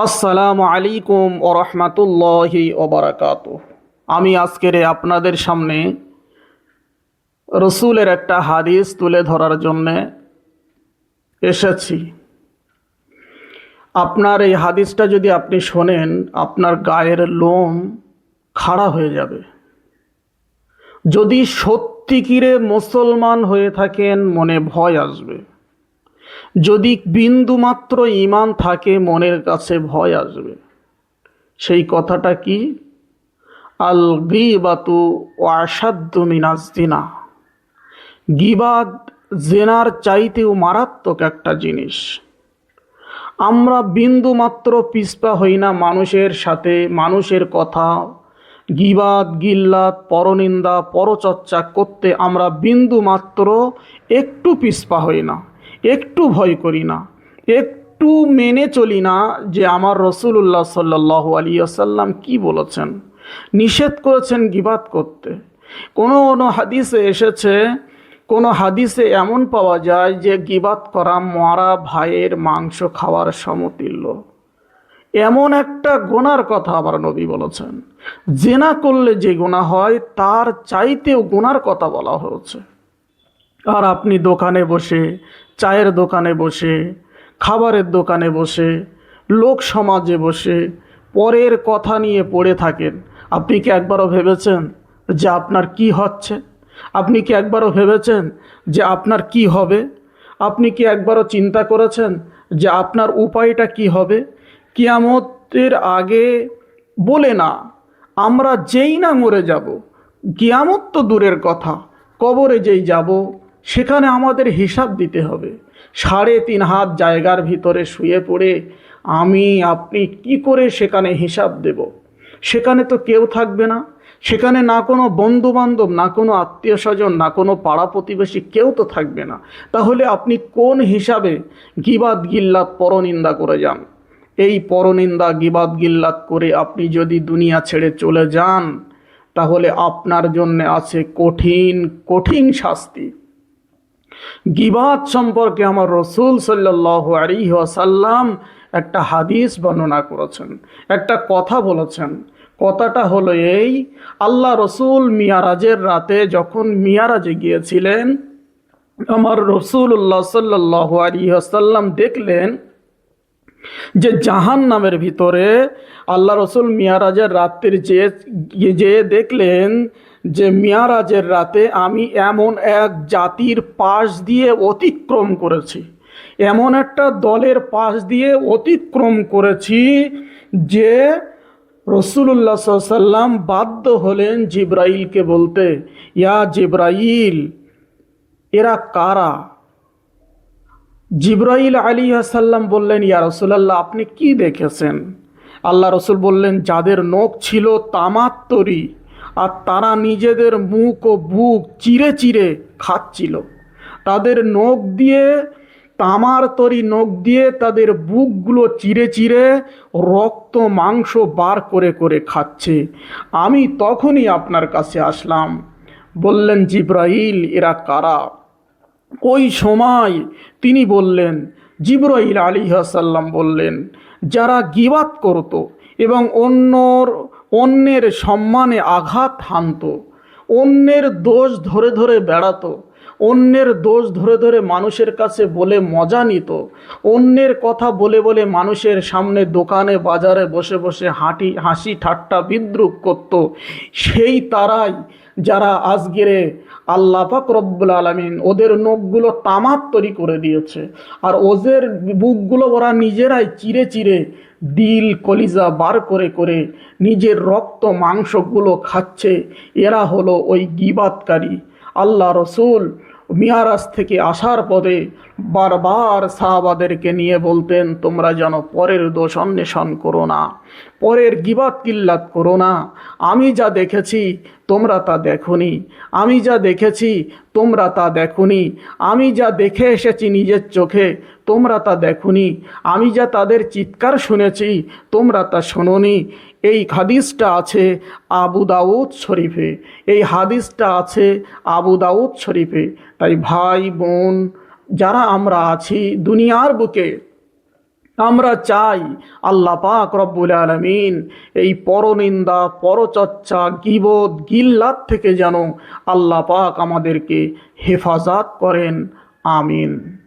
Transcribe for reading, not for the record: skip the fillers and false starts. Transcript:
আসসালামু আলাইকুম ও রহমতুল্লাহি ওবারাকাতুহ। আমি আজকের আপনাদের সামনে রসুলের একটা হাদিস তুলে ধরার জন্যে এসেছি। আপনার এই হাদিসটা যদি আপনি শোনেন, আপনার গায়ের লোম খাড়া হয়ে যাবে। যদি সত্যিকিরে মুসলমান হয়ে থাকেন, মনে ভয় আসবে। যদি বিন্দুমাত্র ঈমান থাকে, মনের কাছে ভয় আসবে। সেই কথাটা কি? আল গীবাতু আশাদ্দু মিনাজ জিনা। গীবাত জেনার চাইতেও মারাত্মক একটা জিনিস। আমরা বিন্দু মাত্র পিছপা হই না মানুষের সাথে, মানুষের কথা গীবাত গিল্লাত পরনিন্দা পরচর্চা করতে আমরা বিন্দু মাত্র একটু পিছপা হই না, একটু ভয় করি না, একটু মেনে চলি না যে আমার রসুল্লাহ সাল্লাল্লাহু আলাইহি ওয়াসাল্লাম কি বলেছেন, নিষেধ করেছেন গীবাত করতে। কোনো কোনো হাদিসে এসেছে, কোনো হাদিসে এমন পাওয়া যায় যে গীবাত করা মরা ভাইয়ের মাংস খাওয়ার সমতুল্য। এমন একটা গুনার কথা আমার নবী বলেছেন। জেনা করলে যে গুনাহ হয় তার চাইতেও গুনার কথা বলা হয়েছে। আর আপনি দোকানে বসে, চায়ের দোকানে বসে, খাবারের দোকানে বসে, লোক সমাজে বসে পরের কথা নিয়ে পড়ে থাকেন। আপনি কি একবারও ভেবেছেন যে আপনার কি হচ্ছে? আপনি কি একবারও ভেবেছেন যে আপনার কি হবে? আপনি কি একবারও চিন্তা করেছেন যে আপনার উপায়টা কি হবে? কিয়ামতের আগে বলে না, আমরা যেই না মরে যাব, কিয়ামত তো দূরের কথা, কবরে যেই যাব সেখানে আমাদের হিসাব দিতে হবে। 3.5 হাত জায়গার ভিতরে শুয়ে পড়ে আমি আপনি কি করে সেখানে হিসাব দেব? সেখানে তো কেউ থাকবে না। সেখানে না কোনো বন্ধু বান্ধব, না কোনো আত্মীয় স্বজন, না কোনো পাড়া প্রতিবেশী, কেউ তো থাকবে না। তাহলে আপনি কোন হিসাবে গীবাত গিল্লাত পরনিন্দা করে যান? এই পরনিন্দা গীবাত গিল্লাত করে আপনি যদি দুনিয়া ছেড়ে চলে যান, তাহলে আপনার জন্য আছে কঠিন কঠিন শাস্তি। গীবাত সম্পর্কে আমার রসুল সাল্লাল্লাহু আলাইহি ওয়াসাল্লাম একটা হাদিস বর্ণনা করেছেন, একটা কথা বলেছেন। কথাটা হলো এই: আল্লাহ রসুল মিয়ারাজের রাতে যখন মিয়ারাজে গিয়েছিলেন, আমার রসুল্লাহ সাল্লাল্লাহু আলাইহি ওয়াসাল্লাম দেখলেন যে জাহান্নামের ভিতরে, আল্লাহ রসুল মিয়ারাজের রাত্রির যে দেখলেন যে মিয়ারাজের রাতে আমি এমন এক জাতির পাশ দিয়ে অতিক্রম করেছি, এমন একটা দলের পাশ দিয়ে অতিক্রম করেছি যে রসুল্লাহ সাল্লাল্লাহু আলাইহি ওয়াসাল্লাম বাধ্য হলেন জিব্রাইলকে বলতে, ইয়া জিব্রাইল, এরা কারা? জিব্রাইল আলাইহিস সালাম বললেন, ইয়া রাসূলুল্লাহ, আপনি কি দেখেছেন? আল্লাহ রসুল বললেন, যাদের নখ ছিল তামার তরী, আর তারা নিজেদের মুখ ও বুক চিরে চিরে খাচ্ছিল। তাদের নখ দিয়ে, তামার তরী নখ দিয়ে তাদের বুকগুলো চিরে চিরে রক্ত মাংস বার করে করে খাচ্ছে। আমি তখনই আপনার কাছে আসলাম। বললেন, জিব্রাইল, এরা কারা? ওই সময় তিনি বললেন, জিবরাইল আলাইহিস সালাম বললেন, যারা গীবাত করত এবং অন্যের সম্মানে আঘাত হানত, অন্যের দোষ ধরে ধরে বেড়াতো, অন্যের দোষ ধরে ধরে মানুষের কাছে বলে মজা নিত, অন্যের কথা বলে বলে মানুষের সামনে দোকানে বাজারে বসে বসে হাসি ঠাট্টা বিদ্রূপ করত, সেই তারাই যারা আজকের আল্লাহ পাক রব্বুল আলামিন ওদের নখগুলো তামার তৈরি করে দিয়েছে, আর ওদের বুকগুলো ওরা নিজেরাই চিরে চিরে দিল কলিজা বার করে করে নিজের রক্ত মাংসগুলো খাচ্ছে। এরা হলো ওই গীবাতকারী। আল্লাহ রসুল মিয়ারাজ থেকে আসার পরে বারবার সাহাবাদেরকে নিয়ে বলতেন, তোমরা যেন পরের দোষ অন্বেষণ করো না, পরের গীবাত কিল্লাত করো না। আমি যা দেখেছি তোমরা তা দেখোনি, আমি যা দেখেছি তোমরা তা দেখোনি, আমি যা দেখে এসেছি নিজের চোখে তোমরা তা দেখোনি, আমি যা তাদের চিৎকার শুনেছি তোমরা তা শোনোনি। এই হাদিসটা আছে আবু দাউদ শরীফে, এই হাদিসটা আছে আবু দাউদ শরীফে। তাই ভাই বোন যারা আমরা আছি দুনিয়ার বুকে, আমরা চাই আল্লাহ পাক রব্বুল আলামিন এই পরনিন্দা, পরচর্চা, গীবত, গিল্লাত থেকে যেন আল্লাহ পাক আমাদেরকে হেফাজত করেন। আমিন।